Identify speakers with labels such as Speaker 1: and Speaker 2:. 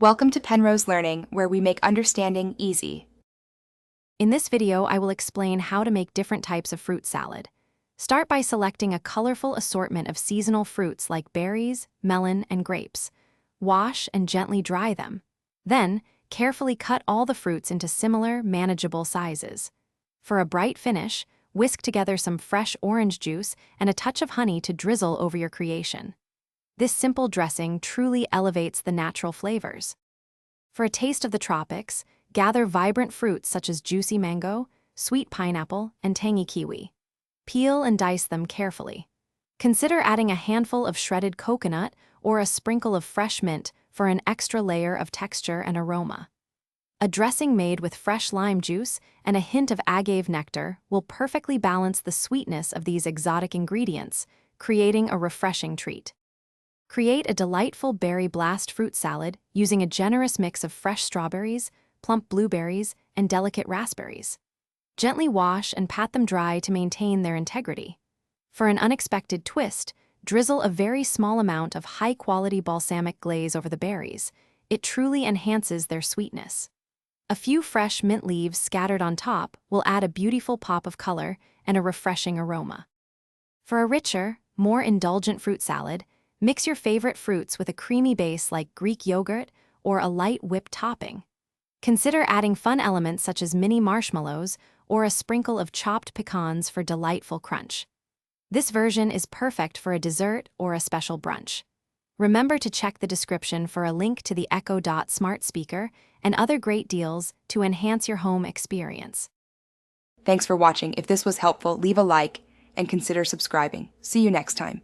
Speaker 1: Welcome to Penrose Learning, where we make understanding easy.
Speaker 2: In this video, I will explain how to make different types of fruit salad. Start by selecting a colorful assortment of seasonal fruits like berries, melon, and grapes. Wash and gently dry them. Then, carefully cut all the fruits into similar, manageable sizes. For a bright finish, whisk together some fresh orange juice and a touch of honey to drizzle over your creation. This simple dressing truly elevates the natural flavors. For a taste of the tropics, gather vibrant fruits such as juicy mango, sweet pineapple, and tangy kiwi. Peel and dice them carefully. Consider adding a handful of shredded coconut or a sprinkle of fresh mint for an extra layer of texture and aroma. A dressing made with fresh lime juice and a hint of agave nectar will perfectly balance the sweetness of these exotic ingredients, creating a refreshing treat. Create a delightful berry blast fruit salad using a generous mix of fresh strawberries, plump blueberries, and delicate raspberries. Gently wash and pat them dry to maintain their integrity. For an unexpected twist, drizzle a very small amount of high-quality balsamic glaze over the berries. It truly enhances their sweetness. A few fresh mint leaves scattered on top will add a beautiful pop of color and a refreshing aroma. For a richer, more indulgent fruit salad, mix your favorite fruits with a creamy base like Greek yogurt or a light whipped topping. Consider adding fun elements such as mini marshmallows or a sprinkle of chopped pecans for delightful crunch. This version is perfect for a dessert or a special brunch. Remember to check the description for a link to the Echo Dot smart speaker and other great deals to enhance your home experience.
Speaker 1: Thanks for watching. If this was helpful, leave a like and consider subscribing. See you next time.